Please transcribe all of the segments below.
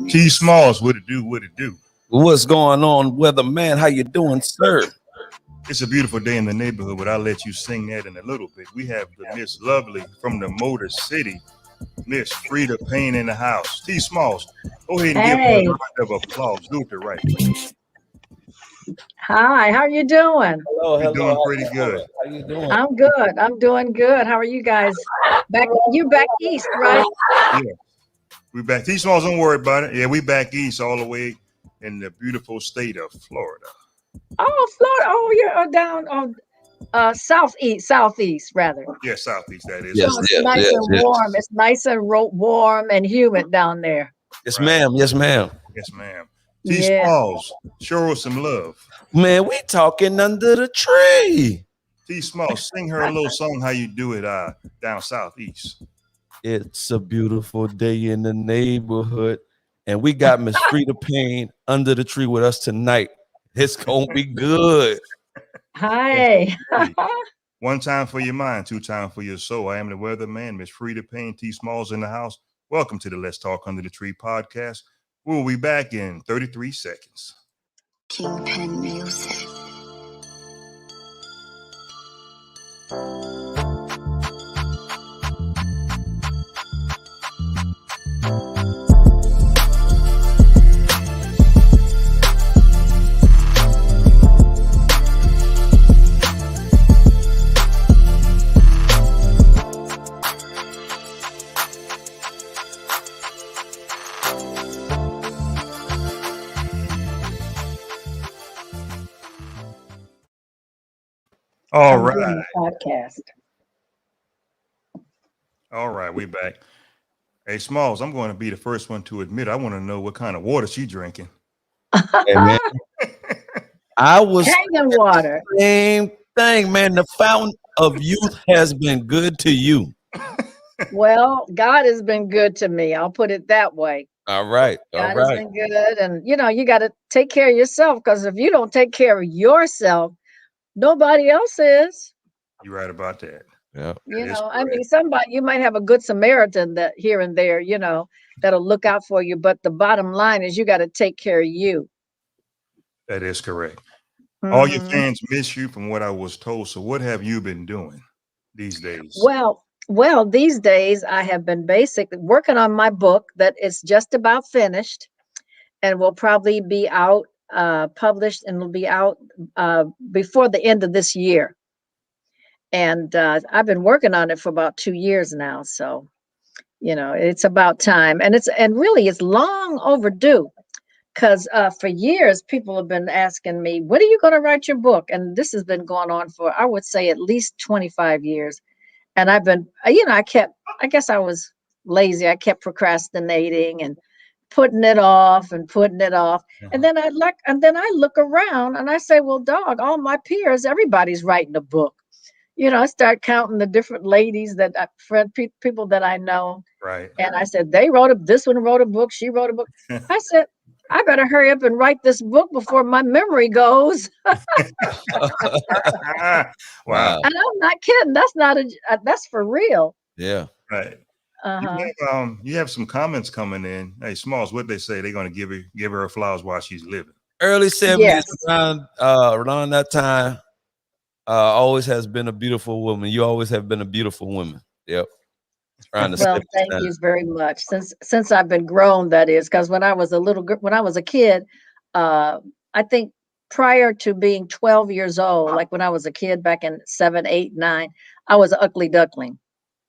T Smalls, what it do, what it do. What's going on, weatherman? How you doing, sir? It's a beautiful day in the neighborhood, but I'll let you sing that in a little bit. We have the Miss Lovely from the Motor City, Miss Freda Payne in the house. T Smalls, go ahead and give her a round of applause. Do it the right way. Hi, how are you doing? Hello, You're doing pretty good. How you doing? I'm good. I'm doing good. How are you guys? You back east, right? Yeah, we back. T Smalls, don't worry about it. Yeah, we back east all the way in the beautiful state of Florida. Oh, Florida. Oh, you're down on southeast rather. Yeah, southeast, that is. Yes, So it's nice and warm. It's nice and warm and humid down there. Yes, ma'am. Yes, ma'am. Yes, ma'am. T Smalls, show us some love. Man, we talking under the tree. T Smalls, sing her a little song. How you do it down southeast? It's a beautiful day in the neighborhood, and we got Miss Freda Payne under the tree with us tonight. It's gonna be good. Hi. One time for your mind, two times for your soul. I am the weatherman, Miss Freda Payne. T Smalls in the house. Welcome to the Let's Talk Under the Tree podcast. We'll be back in 33 seconds. Kingpin Music. All right. Podcast. All right, we back. Hey, Smalls, I'm going to be the first one to admit I want to know what kind of water she drinking. Hey, man. I was Hanging water. same thing, man. The fountain of youth has been good to you. Well, God has been good to me. I'll put it that way. All right. God has been good. And, you got to take care of yourself, because if you don't take care of yourself, nobody else is. You're right about that. Yeah. I mean, you might have a good Samaritan that here and there, that'll look out for you. But the bottom line is you got to take care of you. That is correct. All your fans miss you from what I was told. So what have you been doing these days? Well, these days I have been basically working on my book that is just about finished and will probably be out, published, and will be out before the end of this year. And I've been working on it for about 2 years now. So, it's about time. And really it's long overdue, because for years people have been asking me, when are you going to write your book? And this has been going on for, I would say, at least 25 years. And I've been, I guess I was lazy. I kept procrastinating and putting it off. And then I look around and I say, well, dog, all my peers, everybody's writing a book. I start counting the different ladies people that I know. Right. And I said, this one wrote a book. She wrote a book. I said, I better hurry up and write this book before my memory goes. Wow. And I'm not kidding. That's for real. Yeah. Right. Uh-huh. You have some comments coming in. Hey, Smalls, what they say? They're going to give her flowers while she's living. Early 70s, around that time, always has been a beautiful woman. You always have been a beautiful woman. Yep. Well, thank you very much. Since I've been grown, that is, because when I was a kid, I think prior to being 12 years old, like when I was a kid back in 7, 8, 9, I was an ugly duckling.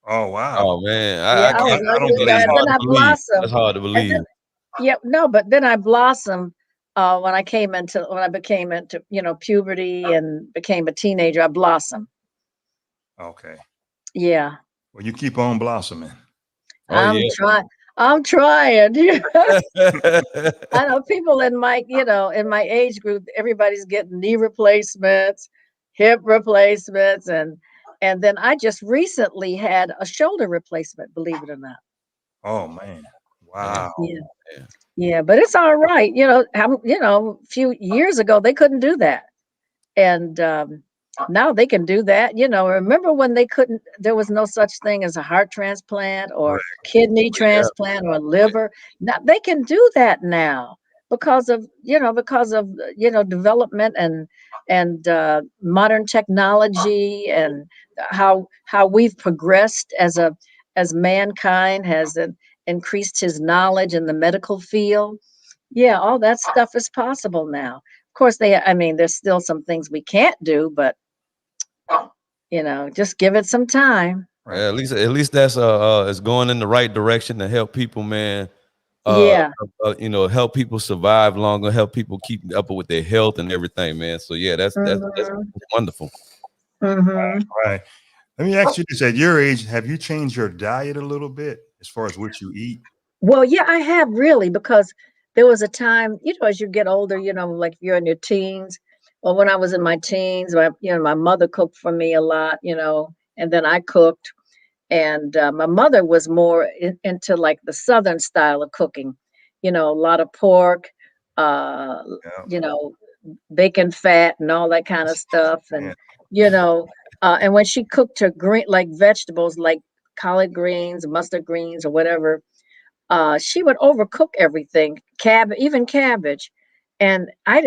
Oh wow. Oh man, Yeah, I I was can't. I don't ugly. believe That's And it. hard then to I believe. blossomed. That's hard to And believe. then, yeah, no, but then I blossomed when I became into, puberty and became a teenager. I blossomed. Okay. Yeah, Well, you keep on blossoming. Oh I'm yeah. trying. I'm trying. Yeah, I know people in my age group, everybody's getting knee replacements, hip replacements, and then I just recently had a shoulder replacement, believe it or not. Oh man. man. Wow. Yeah. Yeah. Yeah, but it's all right. A few years ago they couldn't do that. And now they can do that. Remember when they couldn't, there was no such thing as a heart transplant or Right. kidney Yeah. transplant or liver. Now they can do that now because of development and modern technology and how we've progressed as mankind has increased his knowledge in the medical field. Yeah, all that stuff is possible now. Of course, there's still some things we can't do, but just give it some time. Right. Yeah, at least that's it's going in the right direction to help people, man. Uh, Yeah. help people survive longer, help people keep up with their health and everything, man. So yeah, that's Hmm. wonderful. Hmm. Right. Let me ask you this: at your age, have you changed your diet a little bit as far as what you eat? Well, yeah, I have really because there was a time, as you get older, like if you're in your teens, or when I was in my teens, my mother cooked for me a lot, and then I cooked. And my mother was more into like the Southern style of cooking, a lot of pork, uh, Yeah. you know, bacon fat and all that kind of stuff. Yeah. And when she cooked her green, like vegetables, like collard greens, mustard greens, or whatever, she would overcook everything, even cabbage. And I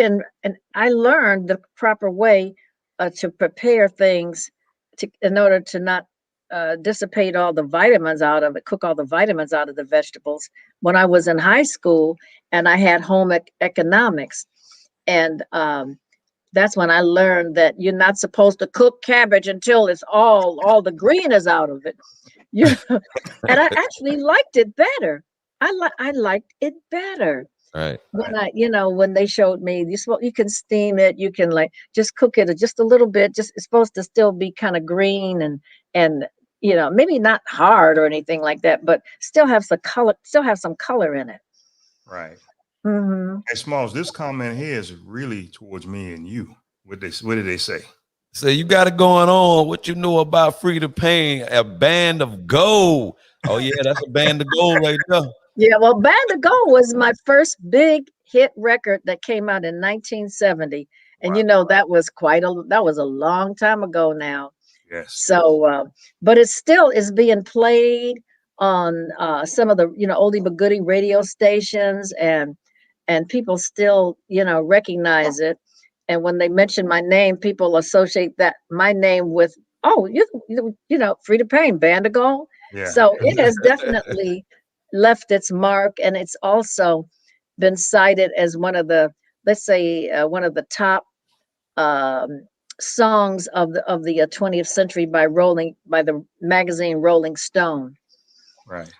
learned the proper way to prepare things in order to not dissipate all the vitamins out of it, cook all the vitamins out of the vegetables when I was in high school and I had home economics. And that's when I learned that you're not supposed to cook cabbage until it's all the green is out of it. You know, and I actually liked it better. I liked it better Right. when they showed me you can steam it, you can like just cook it just a little bit. Just it's supposed to still be kind of green and maybe not hard or anything like that, but still have some color in it. Right. Hmm. Hey, Smalls, this comment here is really towards me and you. What did they say? So you got it going on. What you know about Freda Payne, a band of gold? Oh yeah, that's a band of gold right there. Yeah, well, Band of Gold was my first big hit record that came out in 1970, and Wow. that was a long time ago now. Yes. So, but it still is being played on some of the oldie but goodie radio stations, and people still recognize it. And when they mention my name, people associate that my name with Freda Payne, Band of Gold. Yeah. So it has definitely left its mark, and it's also been cited as one of the let's say one of the top um, songs of the 20th century by the magazine Rolling Stone. Right.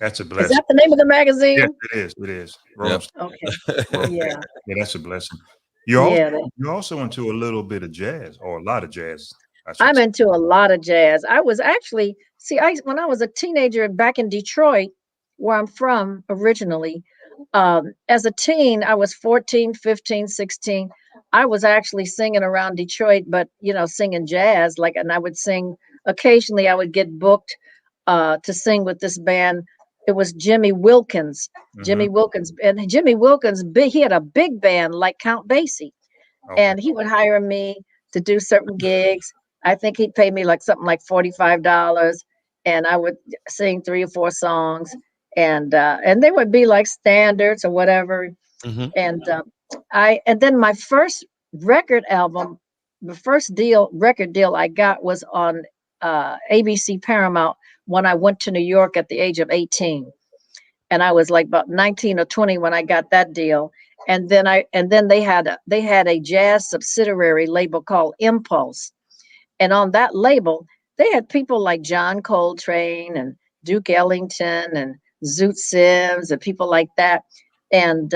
That's a Is blessing. that the name of the Yes, magazine? it is. It is. Yep. Rolling Okay. Stone. Yeah. Yeah, that's a blessing. You also Yeah. you also into a little bit of jazz, or a lot of jazz, I should I'm say. into a lot of jazz. I was actually, when I was a teenager back in Detroit, where I'm from originally, as a teen, I was 14, 15, 16. I was actually singing around Detroit, but, singing jazz, and I would sing occasionally, I would get booked to sing with this band. It was Jimmy Wilkins. Hmm. Jimmy Wilkins. And Jimmy Wilkins, he had a big band like Count Basie, Okay. and he would hire me to do certain gigs. I think he'd pay me like something like $45, and I would sing 3 or 4 songs, and they would be like standards or whatever. Hmm. And then my first record album, the first record deal I got was on ABC Paramount when I went to New York at the age of 18, and I was like about 19 or 20 when I got that deal. And then they had a jazz subsidiary label called Impulse. And on that label, they had people like John Coltrane and Duke Ellington and Zoot Sims and people like that. And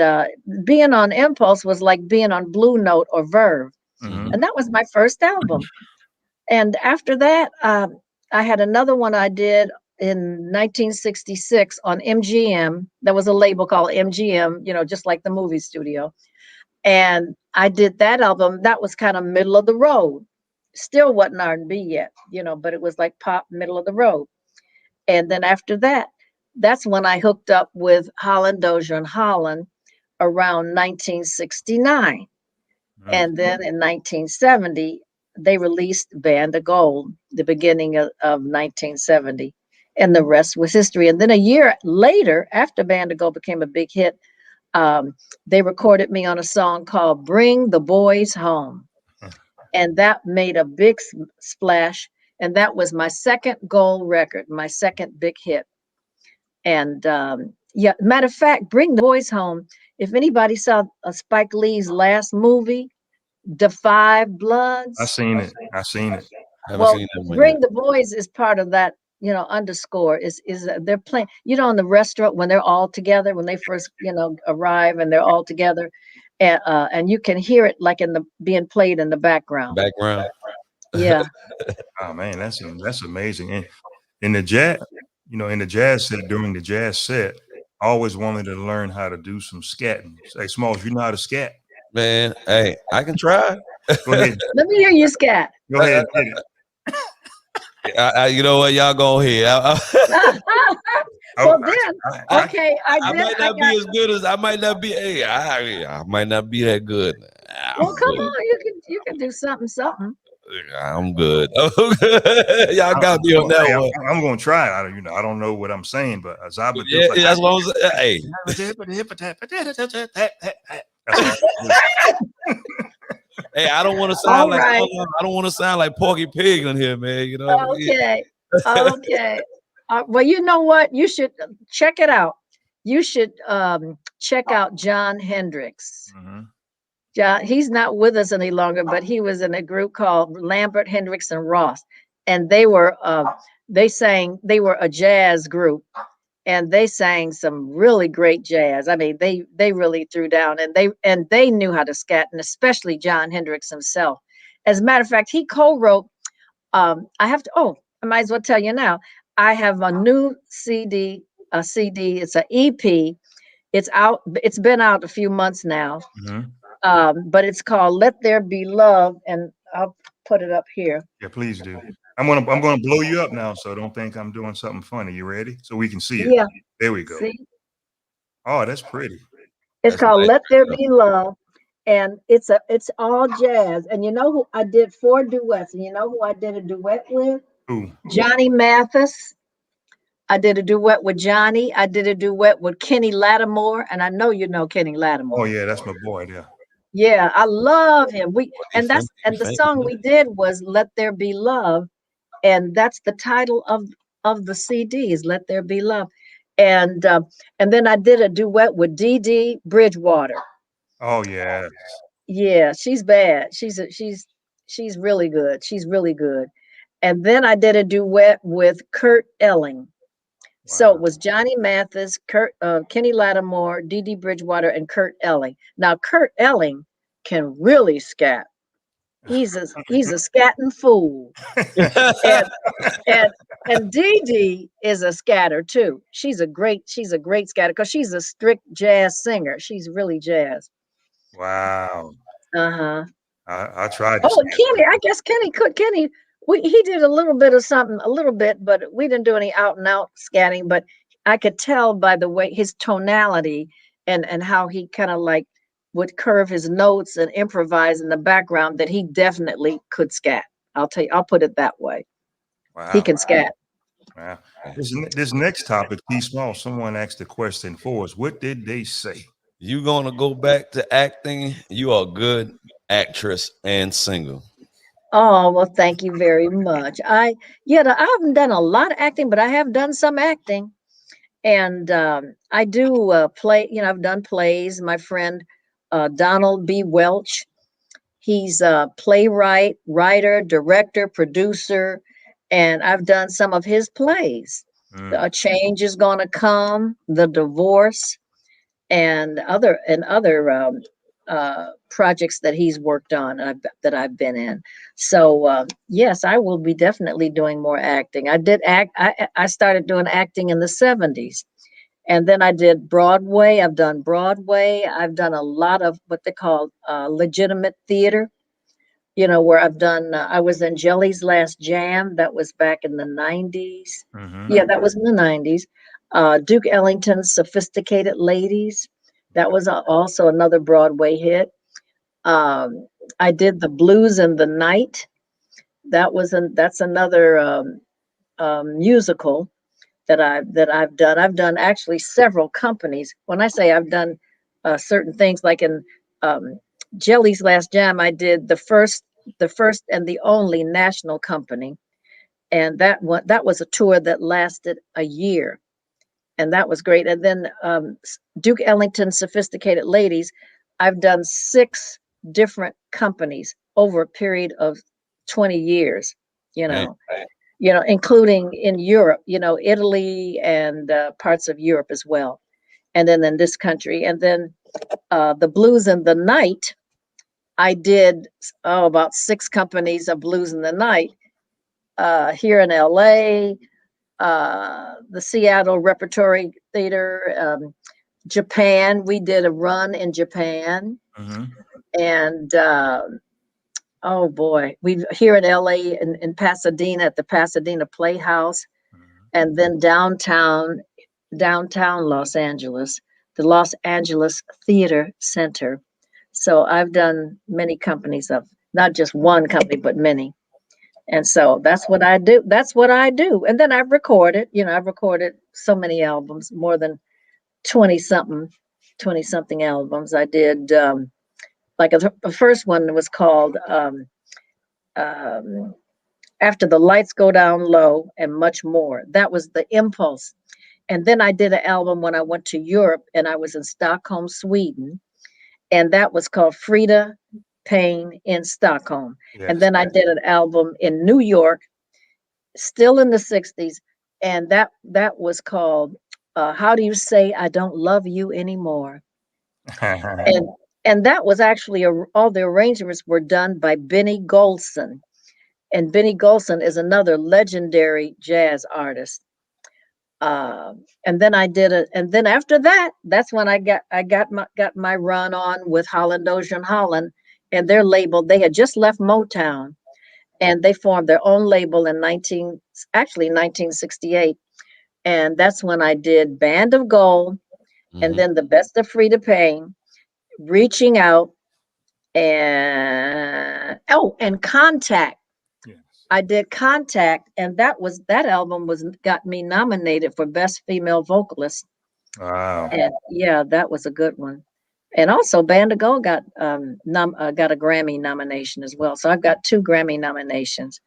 being on Impulse was like being on Blue Note or Verve. Mhm. And that was my first album. And after that, I had another one I did in 1966 on MGM. There was a label called MGM, just like the movie studio. And I did that album. That was kind of middle of the road. Still wasn't R&B yet, but it was like pop, middle of the road. And then after that, that's when I hooked up with Holland Dozier and Holland around 1969. And then in 1970, they released Band of Gold, the beginning of 1970. And the rest was history. And then a year later, after Band of Gold became a big hit, they recorded me on a song called Bring the Boys Home. And that made a big splash. And that was my second gold record, my second big hit. And matter of fact, Bring the Boys Home. If anybody saw Spike Lee's last movie, The Five Bloods. I seen it. I seen it. Haven't seen that one Bring yet. the Boys is part of that, underscore is they're playing, in the restaurant when they're all together, when they first, arrive and they're all together. And you can hear it like being played in the background. Background. Yeah. Oh man, that's amazing. And in the jazz, in the jazz set, during the jazz set, I always wanted to learn how to do some scatting. Hey, Smalls, you know how to scat? Man, hey, I can try. Go ahead. Let me hear you scat. Go ahead. Hit it. You know what? Y'all go ahead. Well, then, okay, I might not be as good as I might not be. Hey, I might not be that good. Well, come on, you can do something. I'm good. Y'all got me on that one. I'm gonna try it. I don't know what I'm saying, but Yeah, that's what I'm saying. Hey. Hey, I don't want to sound I don't want to sound like Porky Pig in here, man. Okay. Okay. Well, you know what? You should check it out. You should check out John Hendricks. Mm-hmm. John, he's not with us any longer, but he was in a group called Lambert, Hendricks, and Ross, and they were a jazz group, and they sang some really great jazz. I mean, they really threw down, and they knew how to scat, and especially John Hendricks himself. As a matter of fact, he co-wrote. I might as well tell you now. I have a new CD. It's an EP. It's out. It's been out a few months now. Mm-hmm. But it's called "Let There Be Love," and I'll put it up here. Yeah, please do. I'm gonna blow you up now, so don't think I'm doing something funny. You ready? So we can see it. Yeah. There we go. See? Oh, that's pretty. It's called "Let There Be Love," and it's all jazz. And you know who I did 4 duets, and you know who I did a duet with? Who? Johnny Mathis. I did a duet with Johnny. I did a duet with Kenny Lattimore, and I know you know Kenny Lattimore. Oh yeah, that's my boy there. Yeah, I love him. The song we did was "Let There Be Love," and that's the title of the CD is "Let There Be Love," and then I did a duet with Dee Dee Bridgewater. Oh yeah. Yeah, she's bad. She's really good. She's really good. And then I did a duet with Kurt Elling. So it was Johnny Mathis, Kenny Lattimore, Dee Dee Bridgewater, and Kurt Elling. Now Kurt Elling can really scat. He's a scatting fool. and Dee Dee is a scatter too. She's a great scatter because she's a strict jazz singer. She's really jazz. Wow. Uh-huh. I tried. Kenny, I guess Kenny could. He did a little bit of something, but we didn't do any out and out scatting. But I could tell by the way his tonality and how he kind of like would curve his notes and improvise in the background that he definitely could scat. I'll tell you, I'll put it that way. Wow. He can scat. Wow. This next topic, T Small, someone asked a question for us. What did they say? You gonna go back to acting? You are a good actress and singer. Oh, well, thank you very much. I haven't done a lot of acting, but I have done some acting. And I do play, I've done plays. My friend Donald B. Welch. He's a playwright, writer, director, producer, and I've done some of his plays. A Change Is Gonna Come, The Divorce, and other projects that he's worked on, that I've been in. So yes, I will be definitely doing more acting. I did act. I started doing acting in the 70s. And then I did Broadway. I've done Broadway. I've done a lot of what they call legitimate theater, where I've done, I was in Jelly's Last Jam. That was back in the 90s. Yeah, that was in the 90s. Duke Ellington's Sophisticated Ladies. That was also another Broadway hit. I did The Blues in the Night. That's another musical that I've done. I've done actually several companies. When I say I've done certain things, like in Jelly's Last Jam, I did the first and the only national company, and that was a tour that lasted a year, and that was great. And then Duke Ellington's Sophisticated Ladies, I've done 6 different companies over a period of 20 years. Right. Including in Europe, Italy and parts of Europe as well. And then in this country. And then The Blues in the Night, I did about 6 companies of Blues in the Night here in LA, the Seattle Repertory Theater, Japan. We did a run in Japan. And oh boy, we here in LA, in Pasadena, at the Pasadena Playhouse, and then downtown Los Angeles, the Los Angeles Theater Center. So I've done many companies, of not just one company, but many. And so that's what I do. And then I've recorded, I've recorded so many albums, more than 20 something albums. I did, like the first one was called After the Lights Go Down Low and Much More. That was the impulse. And then I did an album when I went to Europe, and I was in Stockholm, Sweden, and that was called Freda Payne in Stockholm. Yes. And then I did an album in New York, still in the 60s, and that was called How Do You Say I Don't Love You Anymore? And that was actually all the arrangements were done by Benny Golson. And Benny Golson is another legendary jazz artist. And then and then after that, that's when I got my run on with Holland Dozier and Holland and their label. They had just left Motown, and they formed their own label in 1968. And that's when I did Band of Gold, and then The Best of Freda Payne, Reaching Out, and Contact. Yes. I did Contact, and that album got me nominated for Best Female Vocalist. Wow. And yeah, that was a good one. And also Band of Gold got a Grammy nomination as well. So I've got 2 Grammy nominations.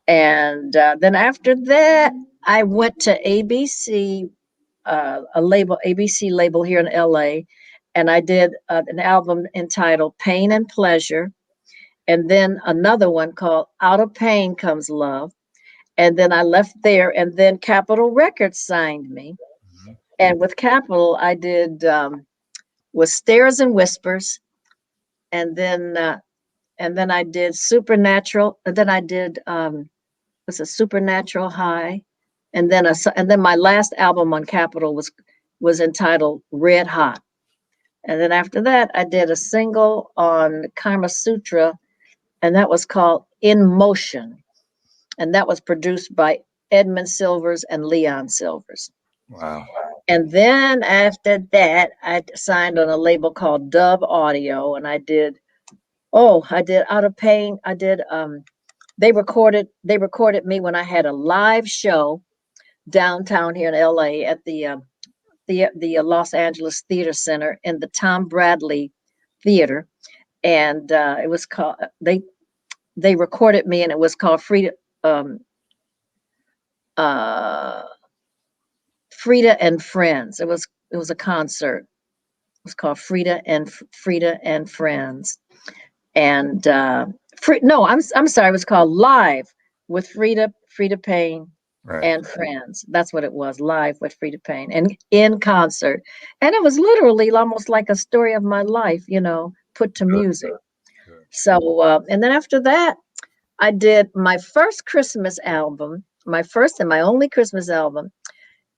And then after that, I went to ABC, ABC label here in LA, and I did an album entitled Pain and Pleasure, and then another one called Out of Pain Comes Love. And then I left there, and then Capitol Records signed me. And with Capitol, I did with Stairs and Whispers, and then I did Supernatural, and then I did was a Supernatural High, and then my last album on Capitol was entitled Red Hot. And then after that, I did a single on Kama Sutra, and that was called In Motion. And that was produced by Edmund Silvers and Leon Silvers. Wow. And then after that, I signed on a label called Dove Audio, and I did Out of Pain. I did, they recorded me when I had a live show downtown here in LA at the Los Angeles Theater Center in the Tom Bradley Theater. And it was called, they recorded me, and it was called Freda and Friends. It was a concert. was called Freda and Friends. And no, I'm sorry, it was called Live with Freda Payne Right. and Friends. That's what it was, Live with Freda Payne and in concert. And it was literally almost like a story of my life, put to music. Good. So, and then after that, I did my first Christmas album, my first and my only Christmas album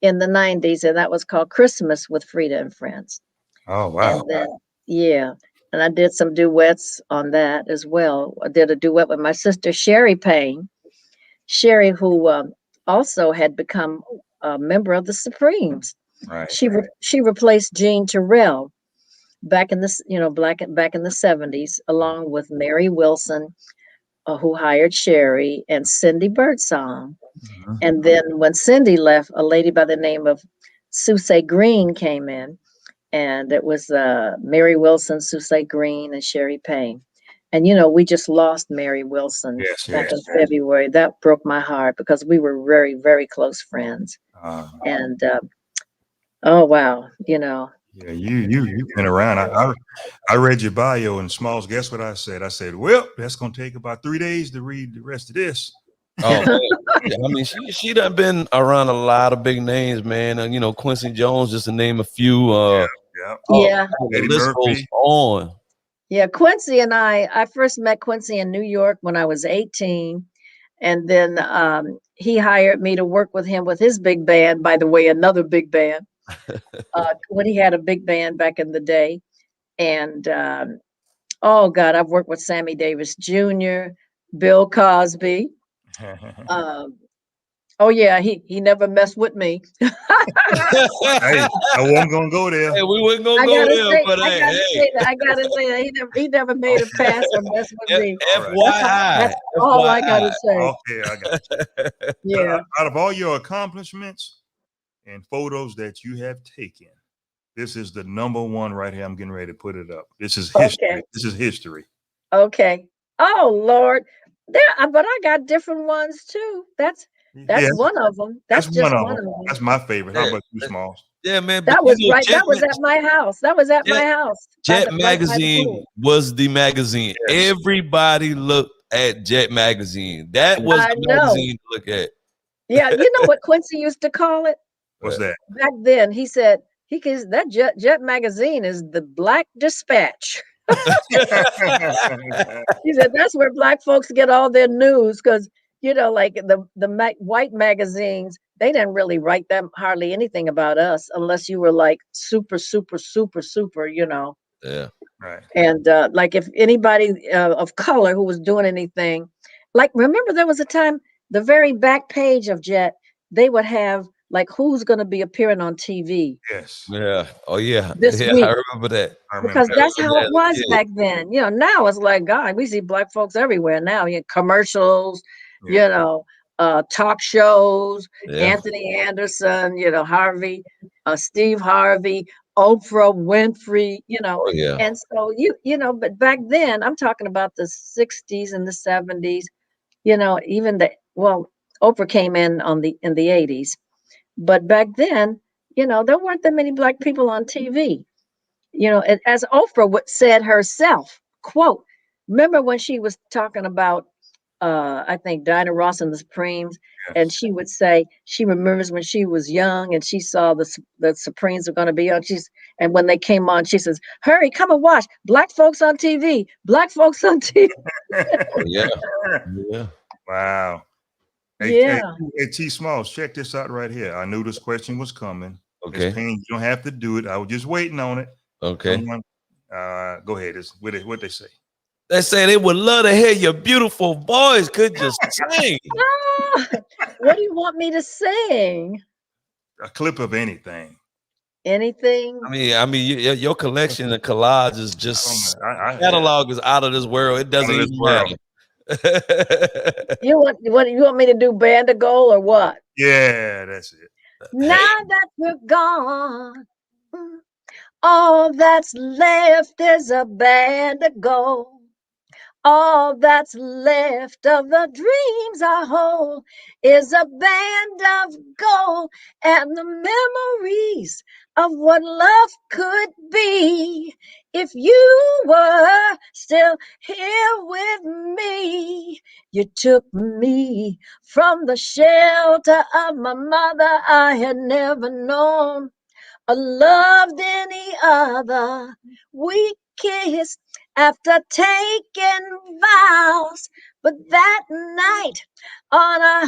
in the 90s, and that was called Christmas with Freda and Friends. Oh, wow. And then, yeah, and I did some duets on that as well. I did a duet with my sister, Scherrie Payne. Scherrie, who also had become a member of the Supremes. Right. She replaced Jean Terrell back in the back in the 70s, along with Mary Wilson, who hired Scherrie, and Cindy Birdsong. Mhm. And then when Cindy left, a lady by the name of Susie Green came in, and it was Mary Wilson, Susie Green, and Scherrie Payne. And we just lost Mary Wilson Yes, back yes. in February. That broke my heart because we were very, very close friends. And oh wow, Yeah, you've been around. I read your bio, and Smalls, guess what I said? I said, well, that's gonna take about 3 days to read the rest of this. Oh man. Yeah, I mean, she done been around a lot of big names, man. And Quincy Jones, just to name a few. Yeah. Yeah. The Eddie list goes Murphy. on. Yeah, Quincy and I first met Quincy in New York when I was 18. And then he hired me to work with him with his big band, by the way, another big band, when he had a big band back in the day. And oh, God, I've worked with Sammy Davis Jr., Bill Cosby. Oh, yeah, he never messed with me. Hey, I wasn't gonna go there. Hey, we wasn't gonna I go gotta there, say, but I gotta say that he never made a pass or mess with me. FYI. That's all I gotta say. Okay, I got you. Yeah. Out of all your accomplishments and photos that you have taken, this is the number one right here. I'm getting ready to put it up. This is history. Okay. This is history. Okay. Oh Lord, but I got different ones too. That's one of them. That's just one of them. That's my favorite. How about you, Smalls? Yeah, man. That was right. That was at my house. That was at my house. Jet Magazine was the magazine. Yes. Everybody looked at Jet Magazine. That was the magazine to look at. Yeah, you know what Quincy used to call it? What's that? Back then, he said that Jet Magazine is the Black Dispatch. He said that's where Black folks get all their news because like the white magazines, they didn't really write them hardly anything about us unless you were like super, super, super, super, Yeah. Right. And like if anybody of color who was doing anything, like remember there was a time the very back page of Jet, they would have like who's going to be appearing on TV. Yes. Yeah. Oh yeah. This yeah, week. I remember that. Because that's how it was back then. Now it's like, God, we see Black folks everywhere now. Commercials, talk shows, Anthony Anderson, Harvey, Steve Harvey, Oprah Winfrey, Oh, yeah. And so but back then I'm talking about the 60s and the 70s, even Oprah came in in the 80s. But back then, there weren't that many Black people on TV. As Oprah said herself, quote, remember when she was talking about, I think, Diana Ross and the Supremes, and she would say she remembers when she was young and she saw the Supremes were going to be on. And when they came on, she says, hurry, come and watch. Black folks on TV. Black folks on TV. Yeah. Yeah. Wow. Hey, T Smalls, check this out right here. I knew this question was coming. Okay. Ms. Payne, you don't have to do it. I was just waiting on it. Okay. Go ahead. What they say? They say they would love to hear your beautiful voice. Could you sing? What do you want me to sing? A clip of anything. Anything? I mean, your collection of collage is just catalog is out of this world. It doesn't even matter. You want me to do Bandagoal or what? Yeah, that's it. Now that we're gone, all that's left is a Bandagoal. All that's left of the dreams I hold is a band of gold and the memories of what love could be. If you were still here with me, you took me from the shelter of my mother. I had never known or loved any other. We kissed after taking vows, but that night on a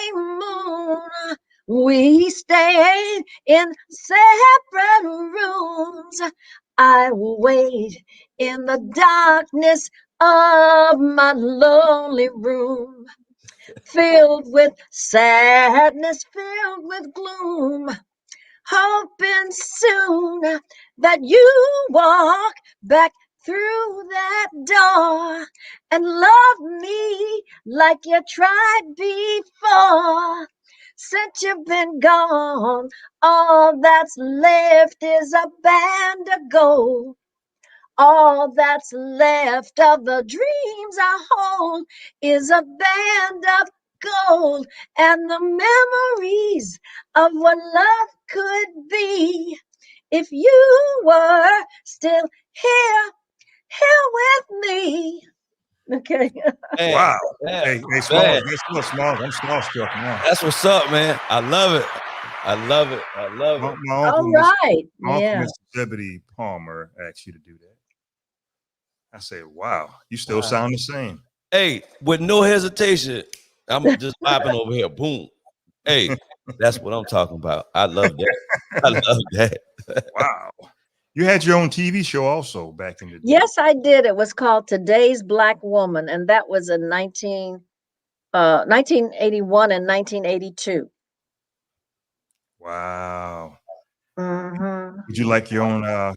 honeymoon, we stayed in separate rooms. I wait in the darkness of my lonely room, filled with sadness, filled with gloom, hoping soon that you walk back through that door and love me like you tried before. Since you've been gone, all that's left is a band of gold. All that's left of the dreams I hold is a band of gold and the memories of what love could be. If you were still here with me. Okay. Man, Wow. man, Hey, Smalls, man. guess what, Smalls? I'm starstruck now. That's what's up, man. I love it. I love it. I love it. My All uncle, right. my uncle, Yeah. Mr. Zebedee Palmer, asked you to do that. I said, wow, you still Wow. sound the same. Hey, with no hesitation, I'm just popping over here. Boom. Hey, that's what I'm talking about. I love that. I love that. Wow. You had your own TV show also back in the day. Yes, I did. It was called Today's Black Woman, and that was in 1981 and 1982. Wow. Mm-hmm. Would you like your own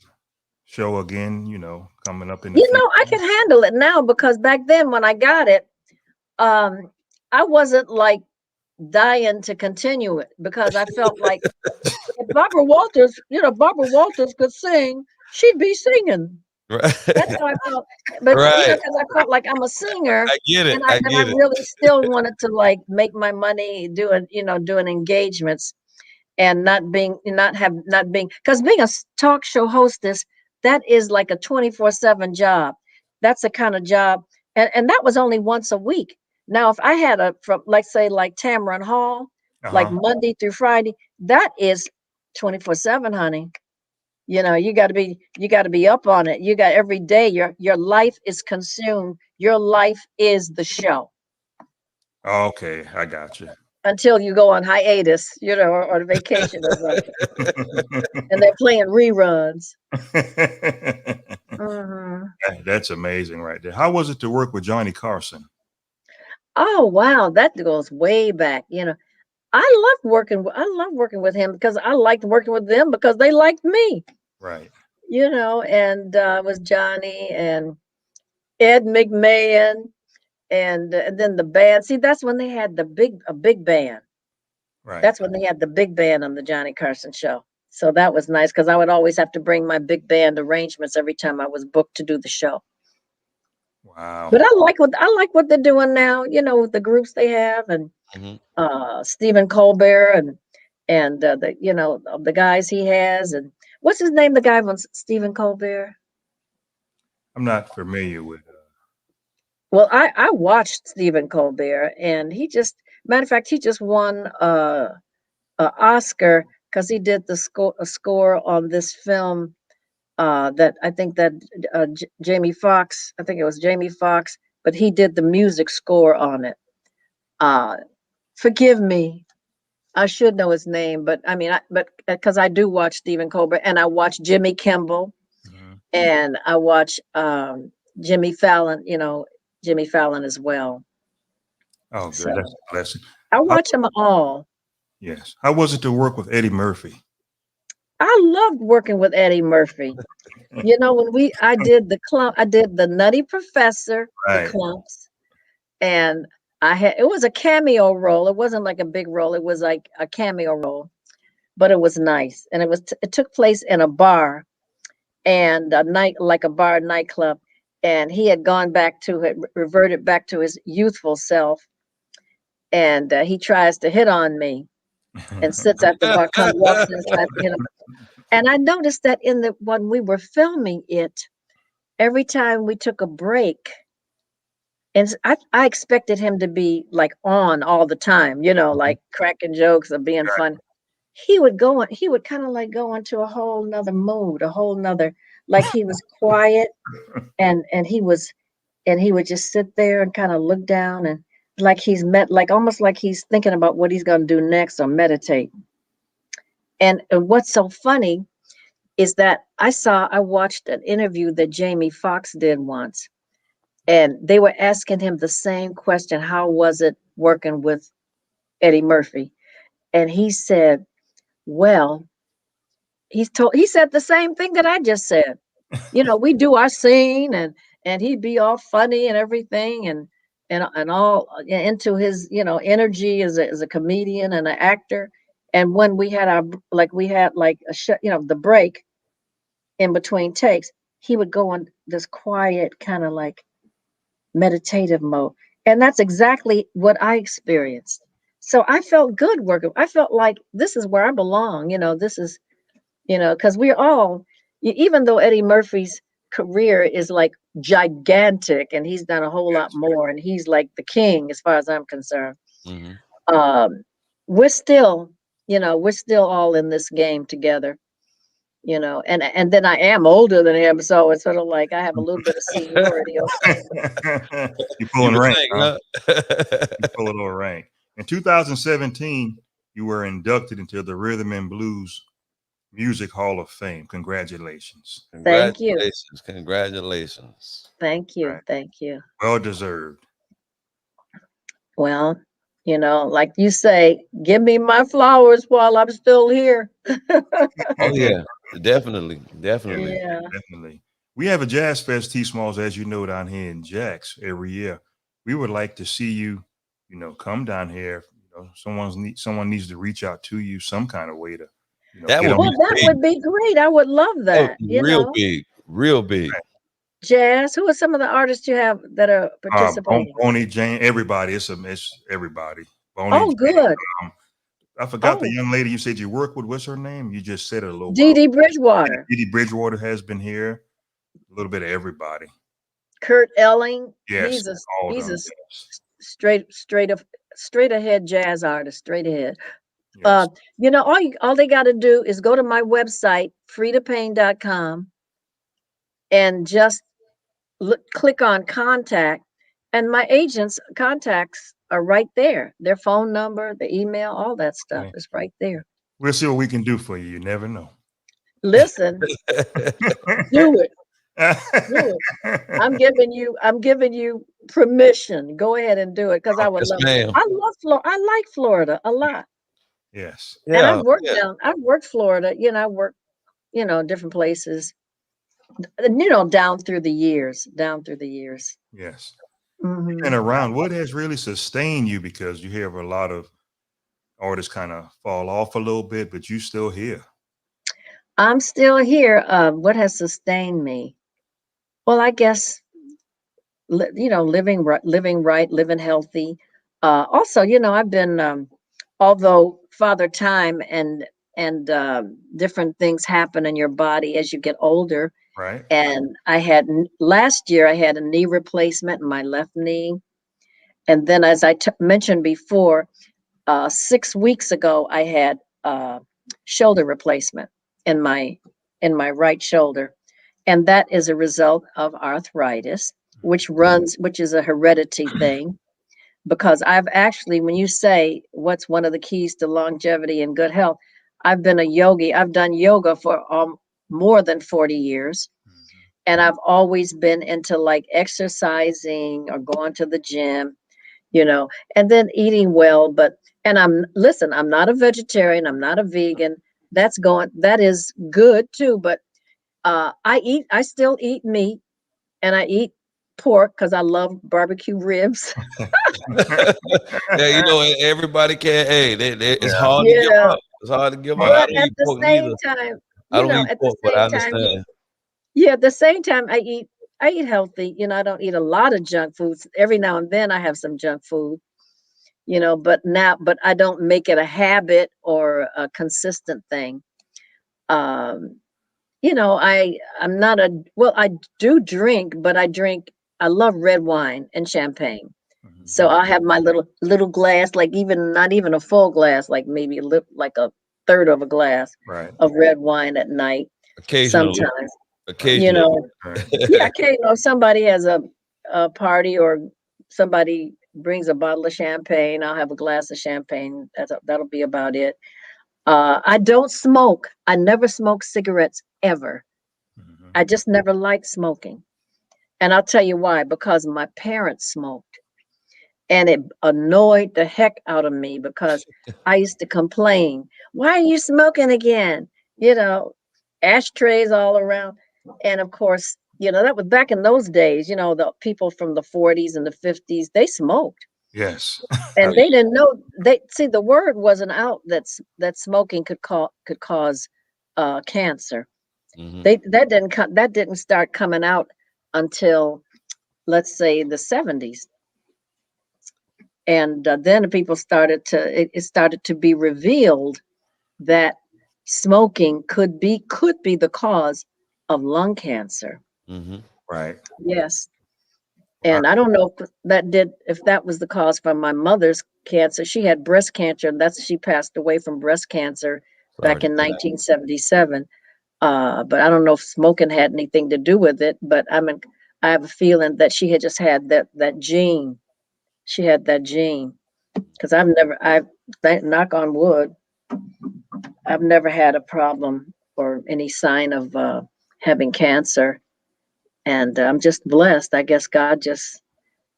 show again, you know, coming up in the You future? know, I can handle it now because back then when I got it, I wasn't like dying to continue it because I felt like if Barbara Walters, Barbara Walters could sing, she'd be singing. Right. That's how I felt. But Right. because I felt like I'm a singer, I get it. and I I get it. really still wanted to like make my money doing engagements and not being because being a talk show hostess, that is like a 24/7 job. That's the kind of job, and that was only once a week. Now, if I had from like say like Tamron Hall, like Uh-huh. Monday through Friday, that is 24/7, honey. You got to be up on it. You got every day. Your life is consumed. Your life is the show Okay, I got you. until you go on hiatus, or vacation or something, and they're playing reruns. Hmm. That's amazing right there. How was it to work with Johnny Carson? Oh wow, that goes way back. I love working with him because I liked working with them because they liked me. Right. And it was Johnny and Ed McMahon and then the band. See, that's when they had a big band. Right. That's when they had the big band on the Johnny Carson show. So that was nice because I would always have to bring my big band arrangements every time I was booked to do the show. Wow. But I like what they're doing now, with the groups they have and Stephen Colbert and the guys he has and what's his name, the guy from Stephen Colbert. I'm not familiar with Well, I watched Stephen Colbert and matter of fact, he just won a Oscar because he did a score on this film that I think that Jamie Foxx, I think it was Jamie Foxx, but he did the music score on it. Uh, Forgive me, I should know his name, but I mean, but because I do watch Stephen Colbert and I watch Jimmy Kimmel and I watch Jimmy Fallon, Jimmy Fallon as well. Oh, good. So That's a blessing. I watch them all. Yes. How was it to work with Eddie Murphy? I loved working with Eddie Murphy. I did the Nutty Professor, the Right. Clumps, and it was a cameo role. It wasn't like a big role. It was like a cameo role, but it was nice. And it took place in a bar and a night, like a bar nightclub. and he had gone back to it, reverted back to his youthful self, and he tries to hit on me and sits at the bar, walks in, tries to hit on. And I noticed that when we were filming it, every time we took a break, and I expected him to be like on all the time, like cracking jokes or being fun. He would kind of like go into a whole nother mood, like he was quiet, and he would just sit there and kind of look down, and like almost like he's thinking about what he's going to do next or meditate. And what's so funny is that I watched an interview that Jamie Foxx did once, and they were asking him the same question: how was it working with Eddie Murphy? And he said, well, he said the same thing that I just said. We do our scene, and he'd be all funny and everything, and all into his energy as a comedian and an actor. And when we had the break in between takes, he would go on this quiet kind of like meditative mode. And that's exactly what I experienced. So I felt good working. I felt like this is where I belong. This is, because we're all, even though Eddie Murphy's career is like gigantic and he's done a whole lot more and he's like the king as far as I'm concerned. We're still, we're still all in this game together. And then I am older than him, so it's sort of like I have a little bit of seniority. You're pulling rank, huh? You're pulling over rank. In 2017, you were inducted into the Rhythm and Blues Music Hall of Fame. Congratulations. Thank you. Congratulations. Thank you. Right. Thank you. Well deserved. Well, like you say, give me my flowers while I'm still here. Oh yeah, definitely. Yeah. Definitely. We have a Jazz Fest, T-Smalls, as you know, down here in Jax every year. We would like to see you, come down here. Someone needs to reach out to you some kind of way to, that would be great. I would love that. Real big. Jazz. Who are some of the artists you have that are participating? Bonnie Jane, everybody. It's everybody. Bonnie Jane, good. I forgot the young lady you said you work with. What's her name? You just said it a little Dee Dee Bridgewater. Dee Dee Bridgewater has been here. A little bit of everybody. Kurt Elling. Yes. He's a straight ahead jazz artist. Straight ahead. Yes. All they got to do is go to my website, FredaPayne.com, and just click on contact, and my agent's contacts are right there. Their phone number, the email, all that stuff is right there. We'll see what we can do for you. You never know. Listen, do it. Do it. I'm giving you permission. Go ahead and do it, because I would love it. I love Florida. I like Florida a lot. Yes. And I've worked Florida. I worked, different places. Down through the years. Yes. Mm-hmm. And around, what has really sustained you? Because you hear a lot of artists kind of fall off a little bit, but you still here. I'm still here. What has sustained me? Well, I guess, living right, living healthy. Also, I've been, although Father Time and different things happen in your body as you get older. Right. And last year I had a knee replacement in my left knee. And then, as I mentioned before, 6 weeks ago, I had shoulder replacement in my right shoulder. And that is a result of arthritis, which is a heredity thing. Because I've actually, when you say what's one of the keys to longevity and good health, I've been a yogi. I've done yoga for more than 40 years. And I've always been into like exercising or going to the gym, and then eating well. I'm not a vegetarian. I'm not a vegan. That is good too. But I still eat meat, and I eat pork because I love barbecue ribs. Yeah, everybody can't. Hey, it's hard to give up. It's hard to give up. But at the same time, I don't eat pork, but I understand. At the same time, I eat I eat healthy. You know, I don't eat a lot of junk foods. Every now and then I have some junk food, you know, but I don't make it a habit or a consistent thing. Um, you know, I'm not well, I do drink, but I love red wine and champagne. So Mhm. I'll have my little glass, like even not even a full glass, like maybe like a third of a glass Right. of red wine at night Occasionally. sometimes. Right. You Occasionally. know, Right. yeah, okay, you know, if somebody has a party or somebody brings a bottle of champagne, I'll have a glass of champagne. That'll be about it. I don't smoke. I never smoke cigarettes ever. Mhm. I just never liked smoking. And I'll tell you why, because my parents smoked. And it annoyed the heck out of me because I used to complain, why are you smoking again? You know, ashtrays all around. And of course, you know, that was back in those days, you know, the people from the 40s and the 50s, they smoked. Yes. Oh, And yeah. they didn't know they see the word wasn't out that smoking could cause cancer. Hmm. That didn't start coming out until, let's say, the 70s. And then people it started to be revealed that smoking could be the cause of lung cancer. Hmm. Right. Yes. Wow. And I don't know if that was the cause for my mother's cancer. She had breast cancer, and she passed away from breast cancer Sorry back to in hear that. 1977. But I don't know if smoking had anything to do with it. But I mean, I have a feeling that she had just had that gene. She had that gene because knock on wood, I've never had a problem or any sign of having cancer. And I'm just blessed. I guess God just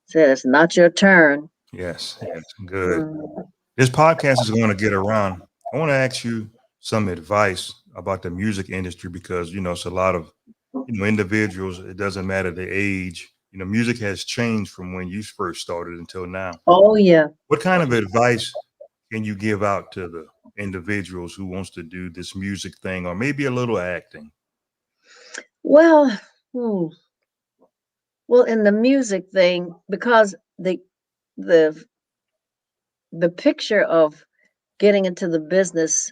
said, it's not your turn. Yes. Yes. Good. Mm. This podcast is going to get around. I want to ask you some advice about the music industry because it's a lot of individuals. It doesn't matter the age. Music has changed from when you first started until now. Oh, yeah. What kind of advice can you give out to the individuals who wants to do this music thing or maybe a little acting? Well, hmm, well, in the music thing, because the the picture of getting into the business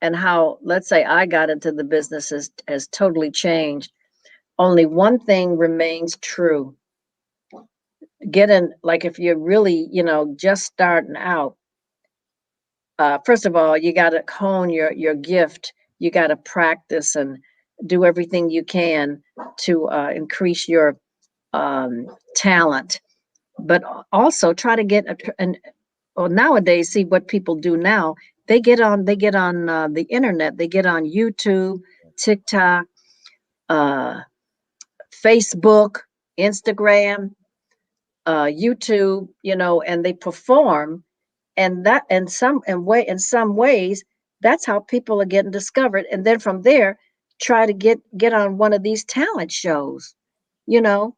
and how, let's say, I got into the business has totally changed. Only one thing remains true. Get in, like if you're really, just starting out, first of all, you got to hone your gift. You got to practice and do everything you can to increase your talent. But also try to get well, nowadays, see what people do now. They get on the internet. They get on YouTube, TikTok, uh, Facebook, Instagram, YouTube. And they perform, and that in some ways that's how people are getting discovered, and then from there try to get on one of these talent shows, you know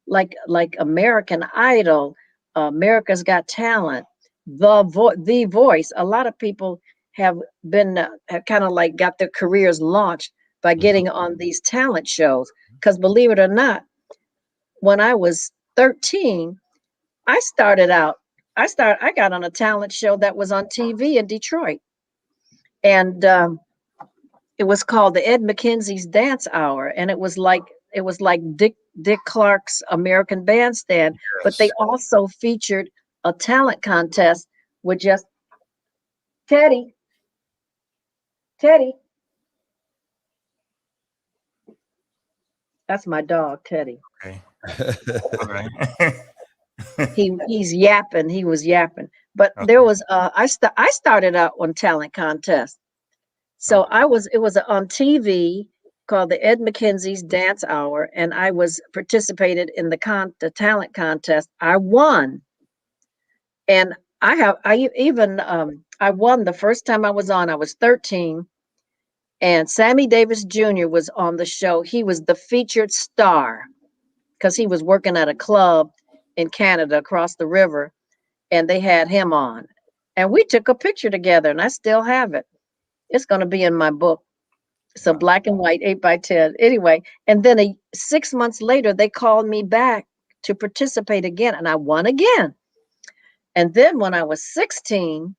like American Idol, America's Got Talent, the Voice. A lot of people have been have kind of like got their careers launched by Hmm. getting on these talent shows, because believe it or not, when I was 13, I started out. I got on a talent show that was on TV in Detroit, and it was called the Ed McKenzie's Dance Hour, and it was like Dick Clark's American Bandstand, but they Yes. also featured a talent contest with just Teddy, Teddy. That's my dog, Teddy. Okay. All right. He's yapping. He was yapping, but there Okay. was I started out on talent contest. So Okay. it was on TV called the Ed McKenzie's Dance Hour, and I was participated in the talent contest. I won, and I won the first time I was on. I was 13, and Sammy Davis Jr. was on the show. He was the featured star because he was working at a club in Canada across the river, and they had him on, and we took a picture together, and I still have it. It's going to be in my book. So black and white, 8x10. Anyway, and then 6 months later, they called me back to participate again, and I won again. And then when I was 16,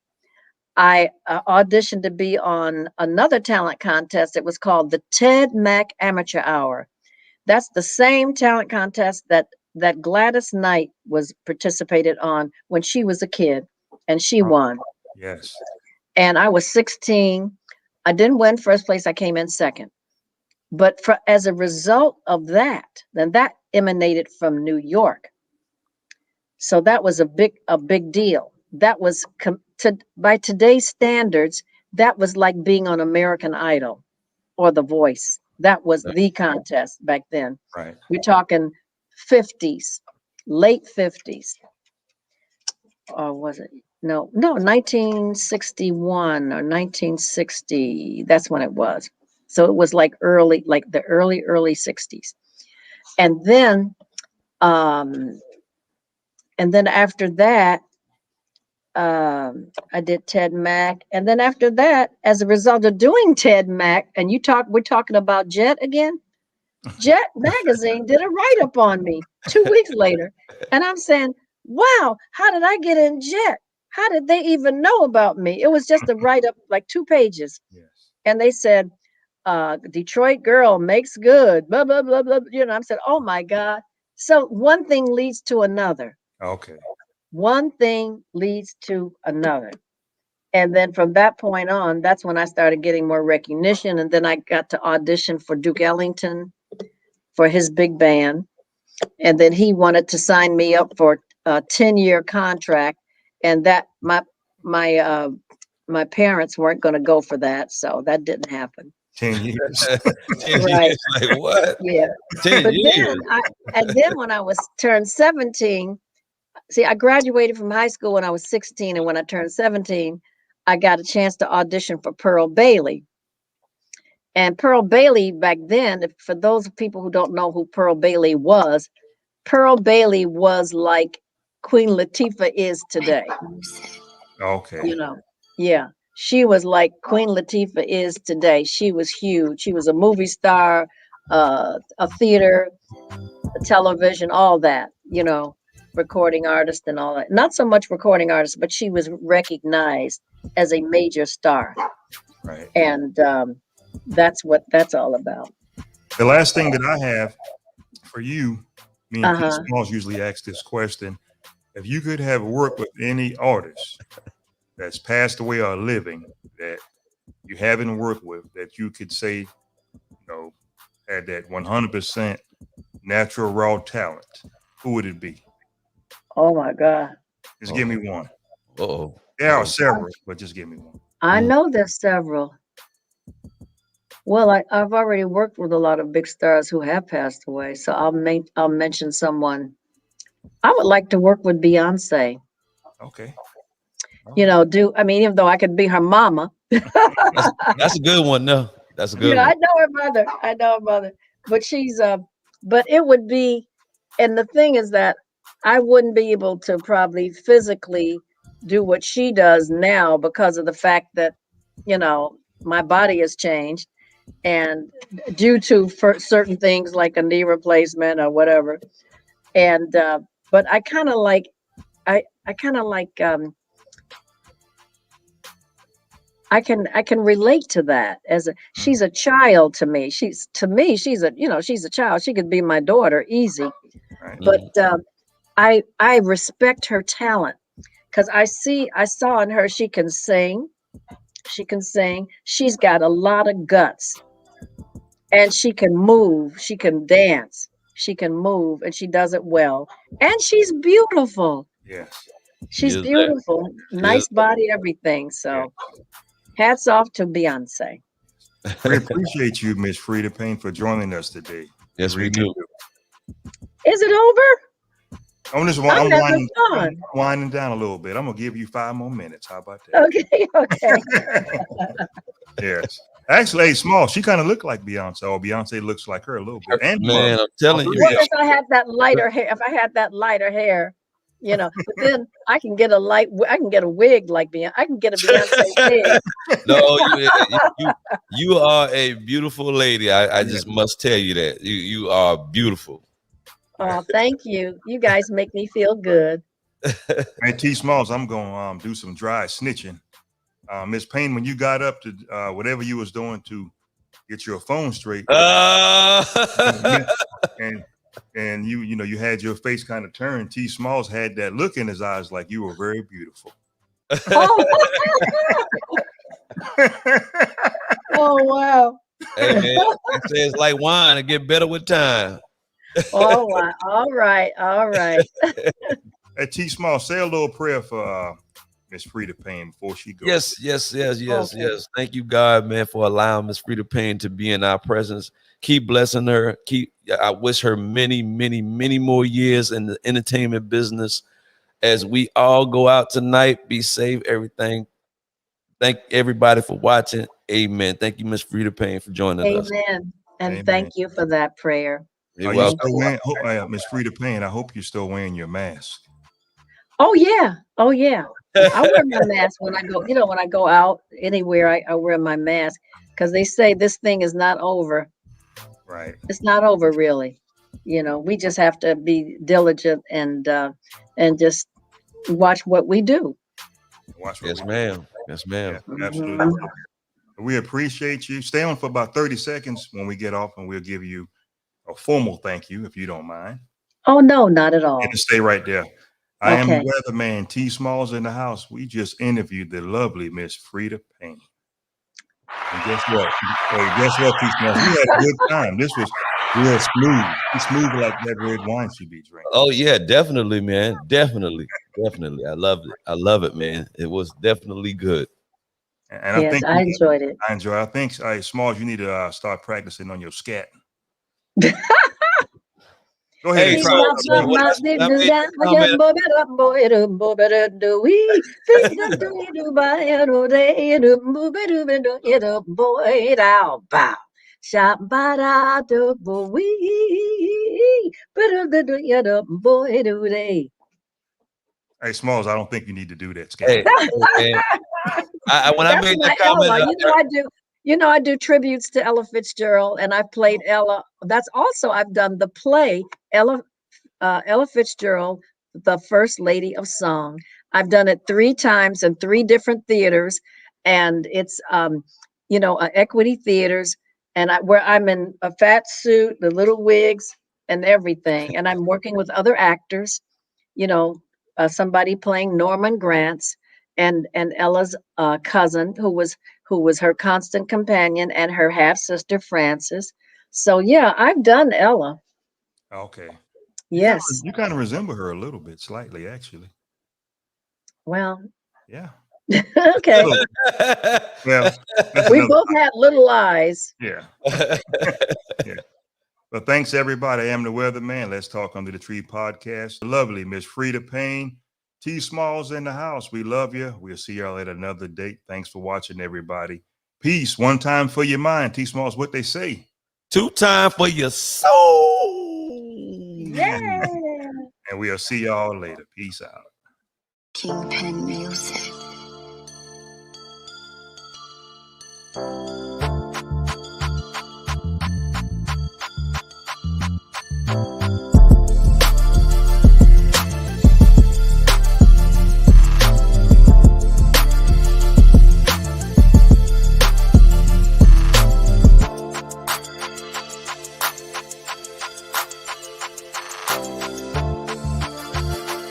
I auditioned to be on another talent contest. It was called the Ted Mack Amateur Hour. That's the same talent contest that Gladys Knight was participated on when she was a kid, and she won. Yes. And I was 16. I didn't win first place. I came in second. But as a result of that, then that emanated from New York. So that was a big deal. That was by today's standards, that was like being on American Idol or The Voice. That was the contest back then. Right. We're talking 50s, late 50s. Or was it? No, 1961 or 1960. That's when it was. So it was like the early 60s. And then after that, I did Ted Mack. And then after that, as a result of doing Ted Mack, and we're talking about Jet again. Jet magazine did a write-up on me 2 weeks later. And I'm saying, wow, how did I get in Jet? How did they even know about me? It was just a write-up, like 2 pages. Yes. And they said, Detroit girl makes good, blah, blah, blah, blah. I said, oh my God. So one thing leads to another. Okay. One thing leads to another. And then from that point on, that's when I started getting more recognition. And then I got to audition for Duke Ellington for his big band. And then he wanted to sign me up for a 10-year contract. And that my parents weren't going to go for that. So that didn't happen. 10 years. 10 Right. years, like what? Yeah. 10 But years. then when I turned 17, see, I graduated from high school when I was 16, and when I turned 17, I got a chance to audition for Pearl Bailey. And Pearl Bailey back then, for those people who don't know who Pearl Bailey was like Queen Latifah is today. Okay. Yeah. She was like Queen Latifah is today. She was huge. She was a movie star, a theater, a television, all that, recording artist and all that. Not so much recording artist, but she was recognized as a major star. Right. And that's what that's all about. The last thing that I have for you, me and Pete Uh-huh. Smalls usually ask this question. If you could have worked with any artist that's passed away or living that you haven't worked with, that you could say, had that 100% natural raw talent, who would it be? Oh my God. Just give me one. Uh-oh. There are several, but just give me one. I know there's several. Well, I've already worked with a lot of big stars who have passed away. So I'll mention someone. I would like to work with Beyonce. Okay. Even though I could be her mama. That's a good one. No, that's a good one. I know her mother. But but it would be, and the thing is that I wouldn't be able to probably physically do what she does now because of the fact that, my body has changed, and due to certain things like a knee replacement or whatever. And, but I kind of like, I can relate to that she's a child to me. She's a child. She could be my daughter easy. Right. But I respect her talent because I saw in her, she can sing. She's got a lot of guts, and she can move. She can dance. She can move, and she does it well. And she's beautiful. Yes. She's is beautiful. Nice is. body, everything. So hats off to Beyonce. We appreciate you, Miss Freda Payne, for joining us today. Yes, we do. Is it over? I'm just I'm having I'm fun. winding down a little bit. I'm gonna give you 5 more minutes. How about that? Okay. Yes. Actually, hey, Small, she kind of looked like Beyonce, or Beyonce looks like her a little bit. And Man, I'm telling you. What if I had that lighter hair? If I had that lighter hair, you know. But then I can get I can get a wig like Beyonce. I can get a Beyonce wig. No, you are a beautiful lady. I just must tell you that you are beautiful. Oh, thank you. You guys make me feel good. Hey, T Smalls, I'm gonna do some dry snitching. Miss Payne, when you got up to whatever you was doing to get your phone straight, and you know you had your face kind of turned. T Smalls had that look in his eyes like you were very beautiful. Oh, oh wow. Hey man, I say it's like wine, it get better with time. Oh wow. All right. All right. Hey, T Smalls, say a little prayer for Miss Freda Payne before she goes. Yes. Thank you, God, man, for allowing Miss Freda Payne to be in our presence. Keep blessing her. I wish her many, many, many more years in the entertainment business. As we all go out tonight, be safe, everything. Thank everybody for watching. Amen. Thank you, Miss Freda Payne, for joining us. Amen. And Amen. thank you for that prayer. You're Are you welcome. still wearing, Miss Freda Payne? I hope you're still wearing your mask. Oh yeah. Oh yeah. I wear my mask when I go, you know, when I go out anywhere, I wear my mask because they say this thing is not over. Right. It's not over really. You know, we just have to be diligent and just watch what we do. Watch what Yes, we ma'am. Yes, ma'am. Yeah, absolutely. We appreciate you. Stay on for about 30 seconds when we get off, and we'll give you a formal thank you, if you don't mind. Oh no, not at all. And stay right there. I am Okay. the weatherman, T Smalls in the house. We just interviewed the lovely Miss Freda Payne. And guess what? T Smalls? We had a good time. This was real smooth. It's smooth like that red wine she be drinking. Oh yeah, definitely, man. Definitely. I loved it. I love it, man. It was definitely good. And yes, I enjoyed it. I enjoy. I think, Smalls, you need to start practicing on your scat. Go ahead and try. Hey, Smalls, I don't think you need to do that scat. Hey, man. When I made that comment, Ella, I do tributes to Ella Fitzgerald, and I've played Ella. That's also I've done the play Ella Fitzgerald, the First Lady of Song. I've done it 3 times in 3 different theaters, and it's equity theaters, and where I'm in a fat suit, the little wigs, and everything, and I'm working with other actors. Somebody playing Norman Granz and Ella's cousin, who was her constant companion, and her half sister Frances. So yeah, I've done Ella. Okay. Yes. You kind of resemble her a little bit, slightly, actually. Well. Yeah. Okay. Well, we both had little eyes. Yeah. Yeah. Well, thanks everybody. I am the Weatherman. Let's Talk Under the Tree podcast. The lovely Miss Freda Payne, T Smalls in the house. We love you. We'll see y'all at another date. Thanks for watching, everybody. Peace. 1 time for your mind. T Smalls, what they say. 2 times for your soul. Yeah. And we'll see y'all later. Peace out. King Pen Music.